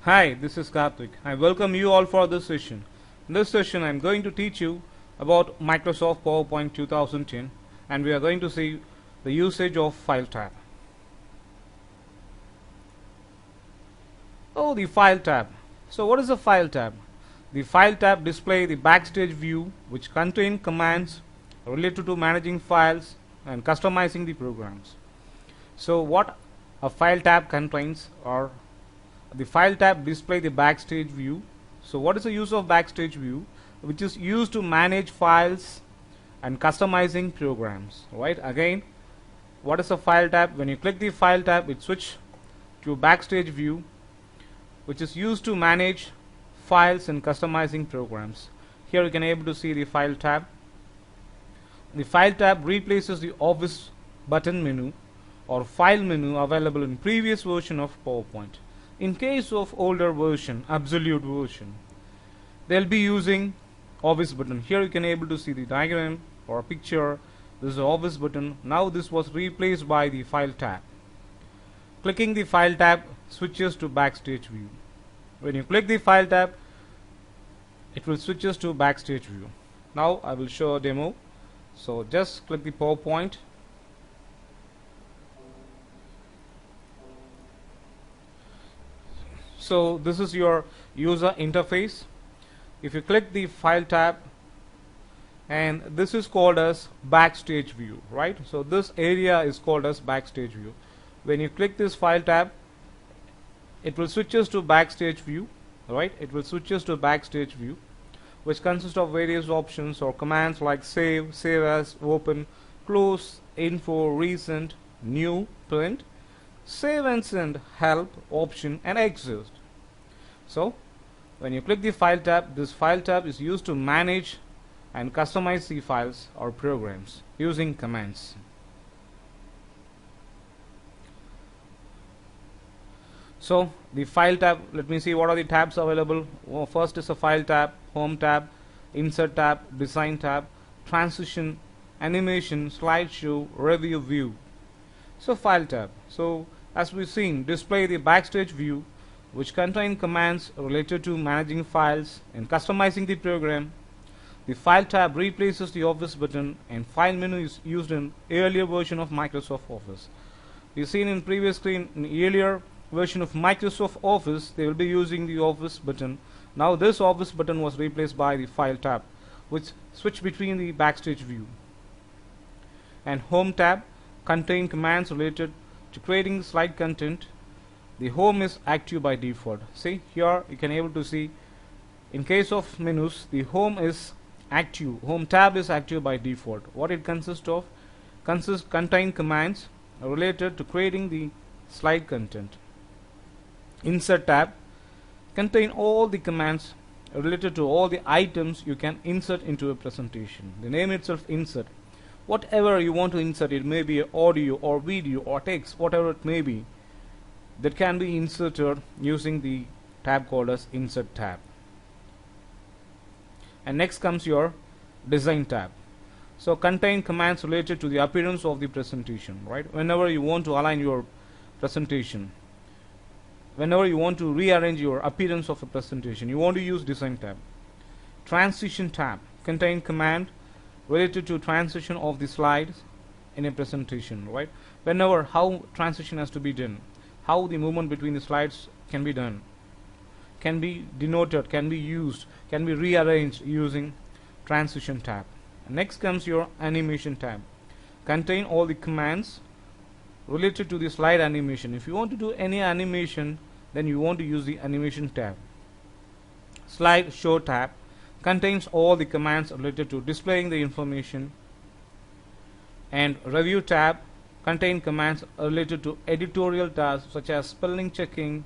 Hi, this is Karthik. I welcome you all for this session. In this session, I am going to teach you about Microsoft PowerPoint 2010, and we are going to see the usage of File tab. Oh, the File tab. So what is a File tab? The File tab displays the Backstage view, which contain commands related to managing files and customizing the programs. So what a File tab contains are the File tab display the Backstage view. So what is the use of Backstage view? Which is used to manage files and customizing programs. Right? Again, what is a File tab? When you click the File tab, it switches to Backstage view, which is used to manage files and customizing programs. Here you can able to see the File tab. The File tab replaces the Office button menu or File menu available in previous version of PowerPoint. In case of older version, absolute version, they'll be using Office button. Here you can able to see the diagram or picture. This is the Office button. Now this was replaced by the File tab. Clicking the File tab switches to Backstage view. When you click the File tab, it will switches to Backstage view. Now I will show a demo. So just click the PowerPoint. So this is your user interface. If you click the File tab, and this is called as Backstage view, right? So this area is called as Backstage view. When you click this File tab, it will switches to Backstage view, right? It will switches to Backstage view, which consists of various options or commands like save, save as, open, close, info, recent, new, print, save and send, help, option, and exit. So when you click the File tab, this File tab is used to manage and customize the files or programs using commands. So the File tab, let me see what are the tabs available. Well, first is a File tab, Home tab, Insert tab, Design tab, Transition, Animation, Slideshow, Review view. So File tab. So as we've seen, display the Backstage view, which contain commands related to managing files and customizing the program. The File tab replaces the Office button, and File menu is used in earlier version of Microsoft Office. We've seen in previous screen, in earlier version of Microsoft Office, they will be using the Office button. Now this Office button was replaced by the File tab, which switch between the Backstage view. And Home tab contain commands related to creating slide content. The Home is active by default. See here you can able to see, in case of menus, the Home is active. Home tab is active by default. What it consists of? Contain commands related to creating the slide content. Insert tab contain all the commands related to all the items you can insert into a presentation. The name itself, insert. Whatever you want to insert, it may be audio or video or text, whatever it may be, that can be inserted using the tab called as Insert tab. And next comes your Design tab. So contain commands related to the appearance of the presentation, right? Whenever you want to align your presentation, whenever you want to rearrange your appearance of a presentation, you want to use Design tab. Transition tab contain command related to transition of the slides in a presentation, right? Whenever how transition has to be done, how the movement between the slides can be done, can be denoted, can be used, can be rearranged using Transition tab. And next comes your Animation tab. Contain all the commands related to the slide animation. If you want to do any animation, then you want to use the Animation tab. Slide Show tab contains all the commands related to displaying the information. And Review tab contain commands related to editorial tasks such as spelling checking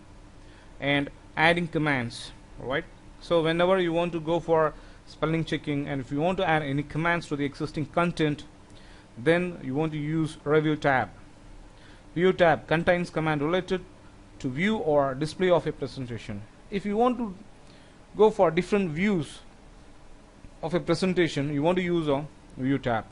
and adding commands, right? So whenever you want to go for spelling checking, and if you want to add any commands to the existing content, then you want to use Review tab. View tab contains command related to view or display of a presentation. If you want to go for different views of a presentation, you want to use a View tab.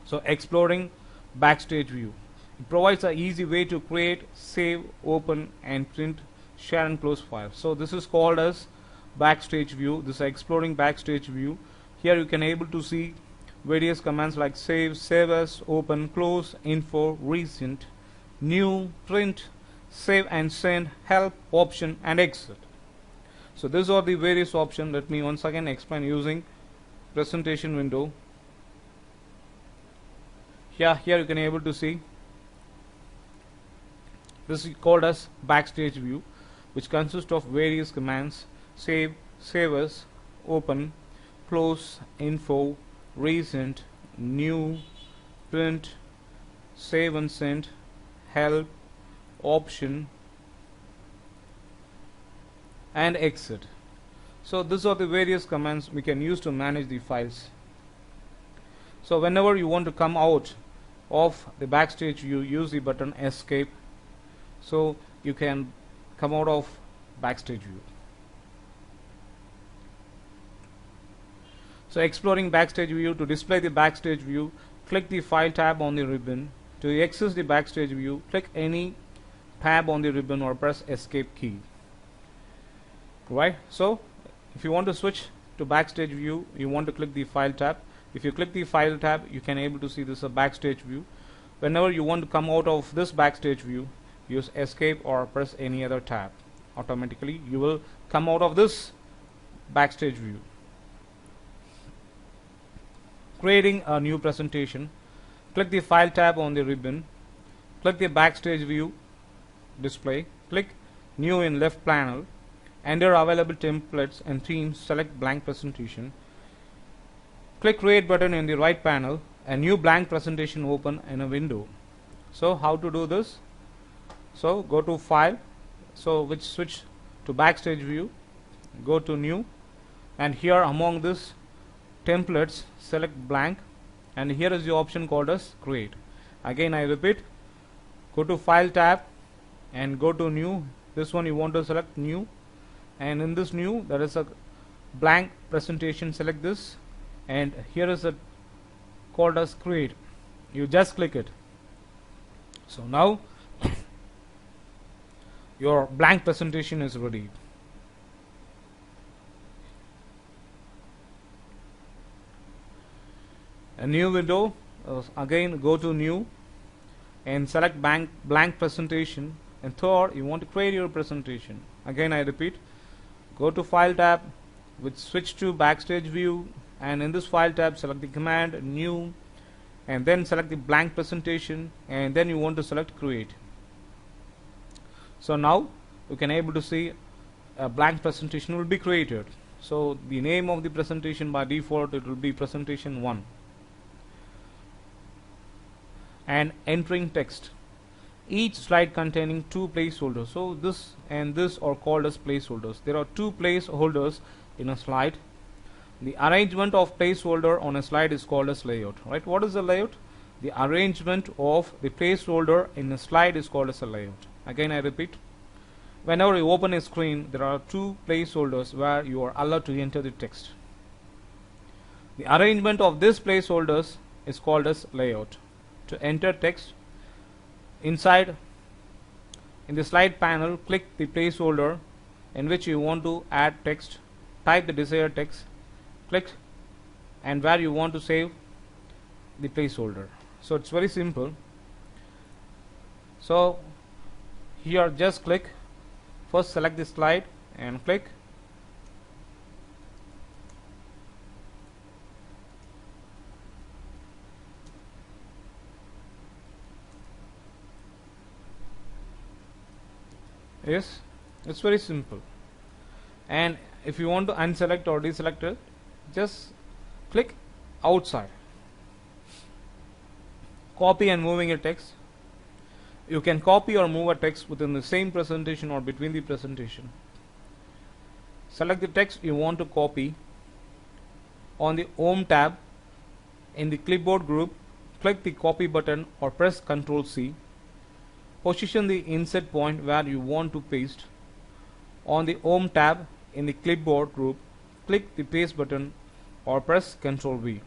So exploring Backstage view. It provides an easy way to create, save, open and print, share and close files. So this is called as Backstage view. This is exploring Backstage view. Here you can able to see various commands like save, save as, open, close, info, recent, new, print, save and send, help, option and exit. So these are the various options. Let me once again explain using presentation window. Here you can able to see this is called as Backstage view, which consists of various commands: save, save as, open, close, info, recent, new, print, save and send, help, option and exit. So these are the various commands we can use to manage the files. So whenever you want to come out of the Backstage view, use the button escape, so you can come out of Backstage view. So exploring Backstage view, to display the Backstage view, click the File tab on the ribbon. To access the Backstage view, click any tab on the ribbon or press Escape key. Right? So if you want to switch to Backstage view, you want to click the File tab. If you click the File tab, you can able to see this is a Backstage view. Whenever you want to come out of this Backstage view, use Escape or press any other tab. Automatically you will come out of this Backstage view. Creating a new presentation, click the File tab on the ribbon, click the Backstage view display, click New in left panel, enter available templates and themes, select blank presentation, click Create button in the right panel, a new blank presentation open in a window. So how to do this? So go to File, so switch to Backstage view, go to New, and here among this templates select blank, and here is the option called as Create. Again I repeat, go to File tab and go to New. This one you want to select New, and in this New there is a blank presentation, select this, and here is a called as Create. You just click it. So now your blank presentation is ready. A new window, again go to New and select blank presentation, and third you want to create your presentation. Again I repeat, go to File tab, switch to Backstage view, and in this File tab select the command New, and then select the blank presentation, and then you want to select Create. So now you can able to see a blank presentation will be created. So the name of the presentation, by default it will be presentation 1. And entering text, each slide containing 2 placeholders. So this and this are called as placeholders. There are 2 placeholders in a slide. The arrangement of placeholder on a slide is called as layout. Right? What is the layout? The arrangement of the placeholder in a slide is called as a layout. Again I repeat, whenever you open a screen, there are 2 placeholders where you are allowed to enter the text. The arrangement of these placeholders is called as layout. To enter text, inside in the slide panel, click the placeholder in which you want to add text, type the desired text, click, and where you want to save the placeholder. So it's very simple. So here just click, first select the slide and click, yes, it's very simple. And if you want to unselect or deselect it, just click outside. Copy and moving a text. You can copy or move a text within the same presentation or between the presentation. Select the text you want to copy. On the Home tab in the clipboard group, click the copy button or press Ctrl C. Position the insert point where you want to paste. On the Home tab in the clipboard group, click the paste button or press Ctrl V.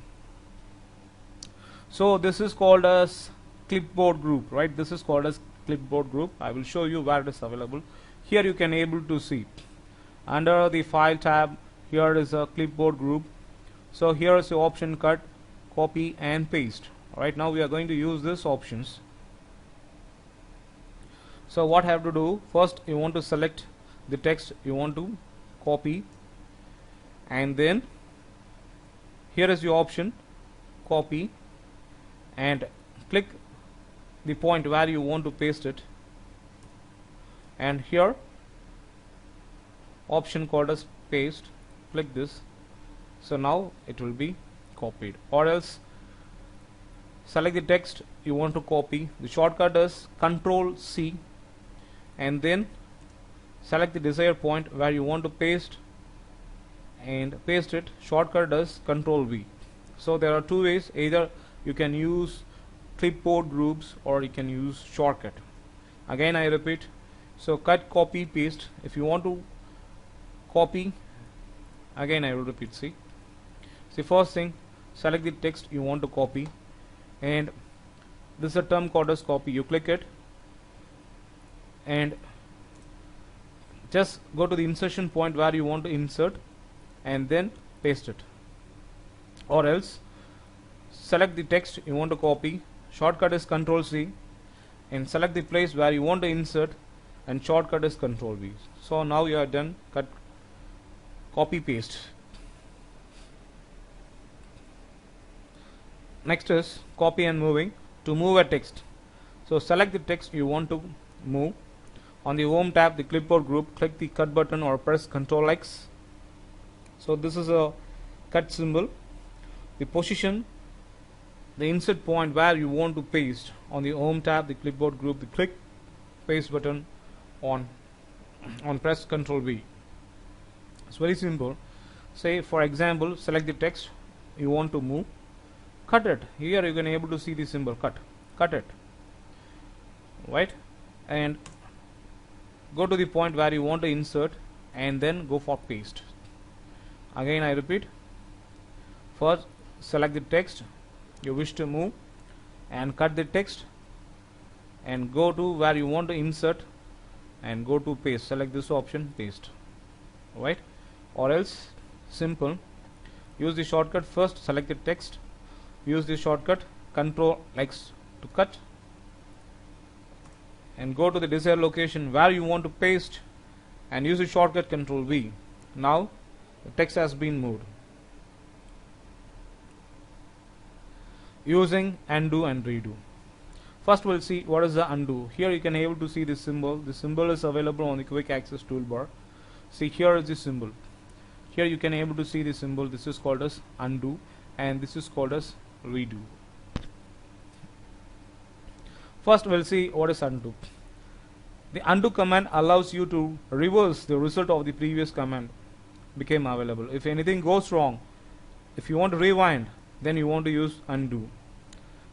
So this is called as clipboard group, right? This is called as clipboard group. I will show you where it is available. Here you can able to see under the file tab, here is a clipboard group. So here is the option cut, copy and paste. Right now we are going to use this options. So what I have to do, first you want to select the text you want to copy, and then here is your option copy, and click the point where you want to paste it, and here option called as paste, click this. So now it will be copied. Or else select the text you want to copy. The shortcut is Control C, and then select the desired point where you want to paste and paste it. Shortcut is Control V. So there are two ways, either you can use clipboard groups or you can use shortcut. Again I repeat, so cut, copy, paste. If you want to copy, again I will repeat, see first thing, select the text you want to copy, and this is a term called as copy. You click it and just go to the insertion point where you want to insert and then paste it. Or else select the text you want to copy, shortcut is Control C, and select the place where you want to insert, and shortcut is Control V. So now you are done. Cut, copy, paste. Next is copy and moving. To move a text, so select the text you want to move. On the home tab, the clipboard group, click the cut button or press Ctrl X. So this is a cut symbol. The position, the insert point where you want to paste. On the home tab, the clipboard group, the click paste button on press Ctrl V. It's very simple. Say for example, select the text you want to move, cut it. Here you can able to see the symbol cut it, right? And go to the point where you want to insert and then go for paste. Again I repeat, first select the text you wish to move and cut the text and go to where you want to insert and go to paste. Select this option, paste, right? Or else simple, use the shortcut. First select the text, use the shortcut Ctrl X to cut, and go to the desired location where you want to paste and use the shortcut Ctrl V. Now the text has been moved. Using undo and redo. First we'll see what is the undo. Here you can able to see the symbol. The symbol is available on the quick access toolbar. See, here is the symbol. Here you can able to see the symbol. This is called as undo and this is called as redo. First we'll see what is undo. The undo command allows you to reverse the result of the previous command became available. If anything goes wrong, if you want to rewind, then you want to use undo.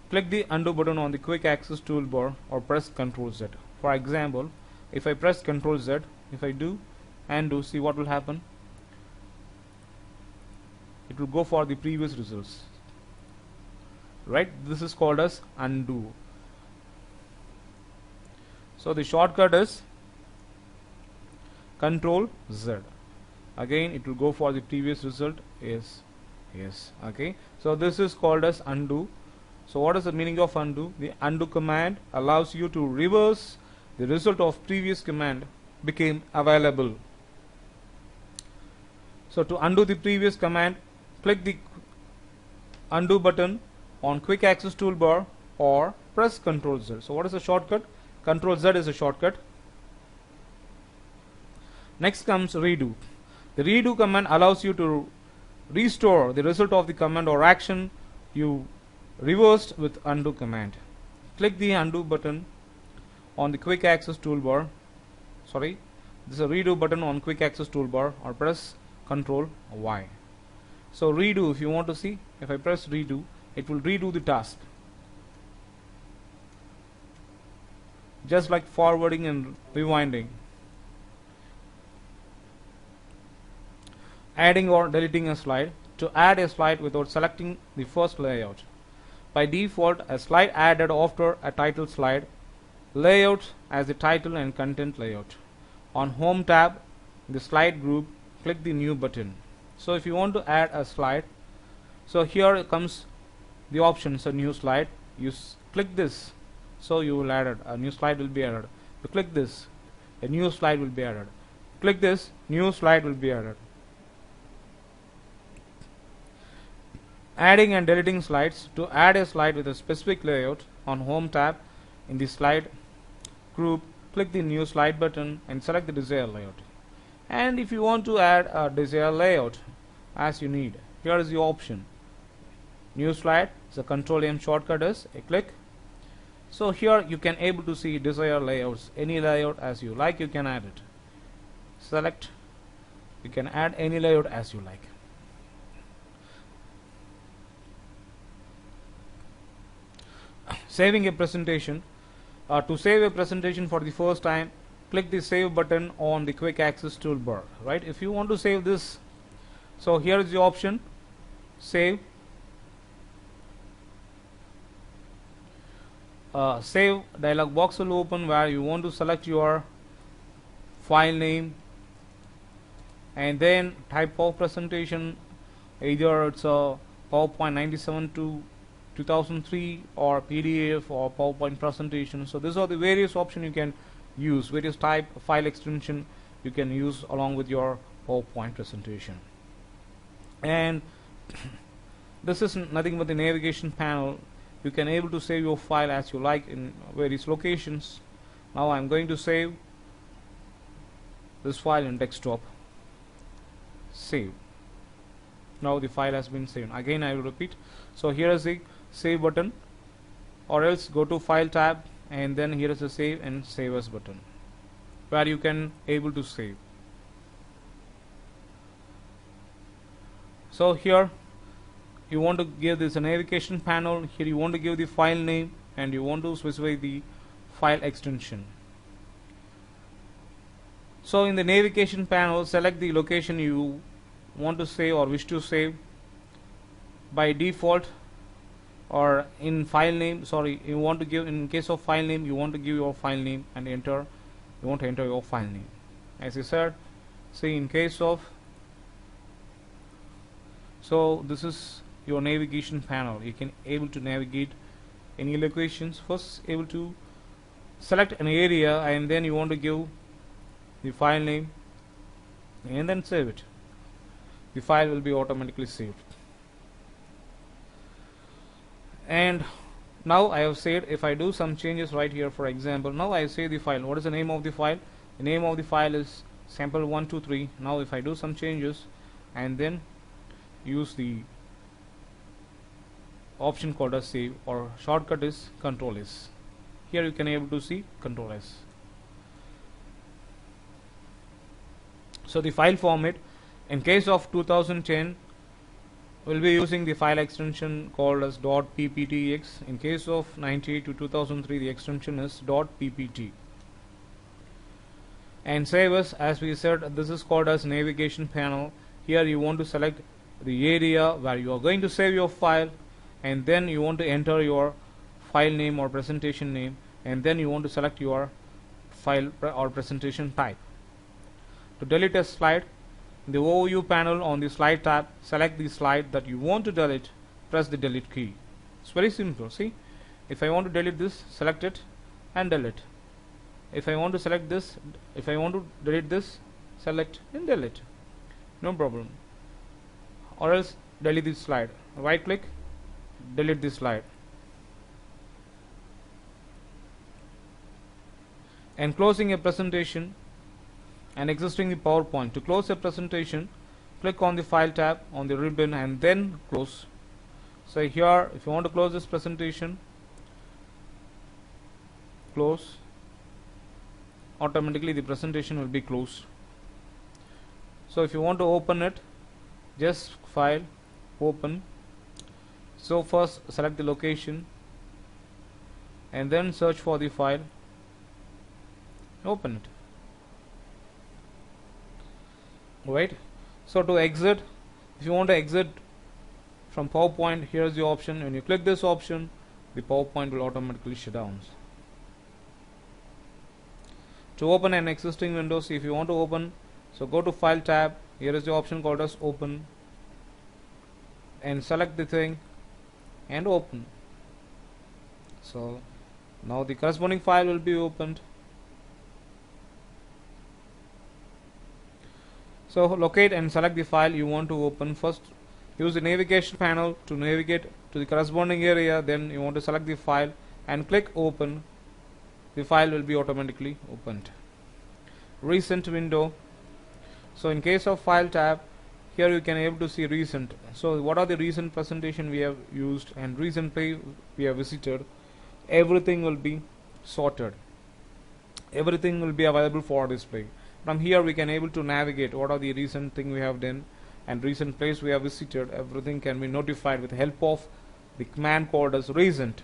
Click the undo button on the quick access toolbar or press Ctrl Z. For example, if I press Ctrl Z, if I do undo, see what will happen. It will go for the previous results, right? This is called as undo. So the shortcut is Ctrl Z. Again it will go for the previous result. Yes. Okay, so this is called as undo. So what is the meaning of undo? The undo command allows you to reverse the result of previous command became available. So to undo the previous command, click the undo button on quick access toolbar or press Ctrl Z. So what is the shortcut? Ctrl Z is a shortcut. Next comes redo. The redo command allows you to restore the result of the command or action you reversed with undo command. Click the undo button on the quick access toolbar. Sorry, this is a redo button on quick access toolbar or press Ctrl Y. So redo, if you want to see, if I press redo, it will redo the task. Just like forwarding and rewinding. Adding or deleting a slide. To add a slide without selecting the first layout, By default, a slide added after a title slide. Layout as the title and content layout. On Home tab, in the slide group, click the New button. So if you want to add a slide, so here comes the option, so New slide. You click this, so you will add it. A new slide will be added. You click this, a new slide will be added. Click this, new slide will be added. Adding and deleting slides. To add a slide with a specific layout, on Home tab, in the slide group, click the New slide button and select the desired layout. And if you want to add a desired layout as you need, here is the option. New slide, the Control M shortcut is a click. So here you can able to see desired layouts. Any layout as you like, you can add it. Select, you can add any layout as you like. Saving a presentation. To save a presentation for the first time, click the Save button on the Quick Access toolbar. Right? If you want to save this, so here is the option, Save. Save dialog box will open where you want to select your file name and then type of presentation. Either it's a PowerPoint 97 to 2003 or PDF or PowerPoint presentation. So these are the various options you can use, various type of file extension you can use along with your PowerPoint presentation. And this is nothing but the navigation panel. You can able to save your file as you like in various locations. Now I'm going to save this file in desktop. Save. Now the file has been saved. Again I will repeat. So here is the Save button, or else go to File tab and then here is the Save and Save As button where you can able to save. So here you want to give this a navigation panel. Here you want to give the file name and you want to specify the file extension. So in the navigation panel, select the location you want to save or wish to save. By default, or in file name, you want to give, in case of file name, you want to give your file name and enter, you want to enter your file name. As I said, see, in case of, so this is your navigation panel. You can able to navigate any locations. First able to select an area and then you want to give the file name and then save it. The file will be automatically saved. And now I have said, if I do some changes right here, for example, now I say the file. What is the name of the file? The name of the file is sample123. Now if I do some changes and then use the option called as save, or shortcut is Control S. Here you can able to see Control S. So the file format, in case of 2010, we'll be using the file extension called as .pptx. In case of 98 to 2003, the extension is .ppt. And save as we said, this is called as navigation panel. Here you want to select the area where you are going to save your file, and then you want to enter your file name or presentation name, and then you want to select your file or presentation type. To delete a slide, in the overview panel on the slide tab, select the slide that you want to delete, press the delete key. It's very simple. See, if I want to delete this, select it and delete. If I want to select this, if I want to delete this, select and delete. No problem. Or else delete this slide. Right click, delete this slide. And closing a presentation and exiting the PowerPoint. To close a presentation, click on the File tab on the ribbon and then close. So here, if you want to close this presentation, close. Automatically the presentation will be closed. So if you want to open it, just File, Open. So first select the location and then search for the file, open it. Right. So to exit, if you want to exit from PowerPoint, here's the option. When you click this option, the PowerPoint will automatically shut down. To open an existing window, see if you want to open, so go to File tab. Here is the option called as Open, and select the thing and open. So now the corresponding file will be opened. So locate and select the file you want to open. First, use the navigation panel to navigate to the corresponding area. Then you want to select the file and click open. The file will be automatically opened. Recent window. So in case of File tab, here you can able to see recent. So what are the recent presentation we have used and recent page we have visited. Everything will be sorted. Everything will be available for display. From here we can able to navigate what are the recent thing we have done and recent place we have visited. Everything can be notified with the help of the command called as recent.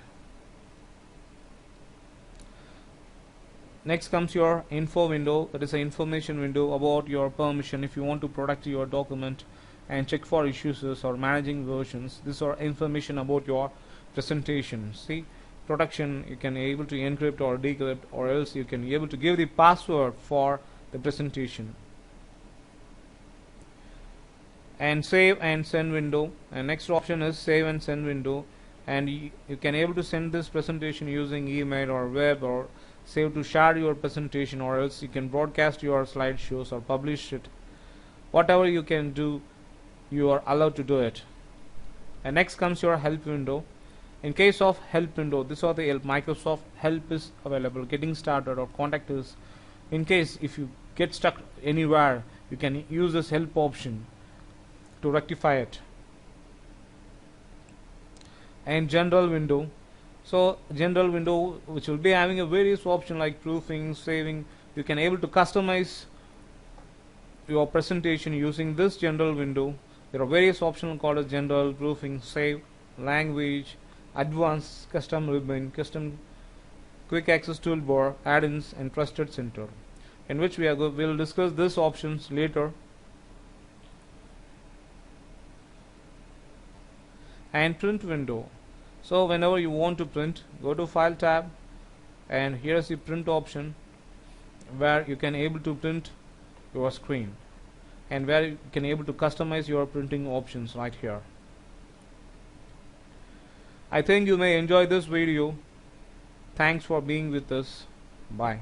Next comes your info window. That is an information window about your permission if you want to protect your document and check for issues or managing versions. These are information about your presentation. See, protection, you can able to encrypt or decrypt, or else you can be able to give the password for the presentation. And save and send window, and next option is save and send window, and you can able to send this presentation using email or web, or save to share your presentation, or else you can broadcast your slideshows or publish it. Whatever you can do, you are allowed to do it. And next comes your help window. In case of help window, this are the help. Microsoft help is available, getting started or contact us. In case if you get stuck anywhere, you can use this help option to rectify it. And general window. So general window, which will be having a various option like proofing, saving. You can able to customize your presentation using this general window. There are various options called as general, proofing, save, language, advanced, custom ribbon, custom quick access toolbar, add-ins, and trusted center, in which we'll discuss these options later. And print window. So whenever you want to print, go to File tab, and here is the print option, where you can able to print your screen, and where you can able to customize your printing options right here. I think you may enjoy this video. Thanks for being with us. Bye.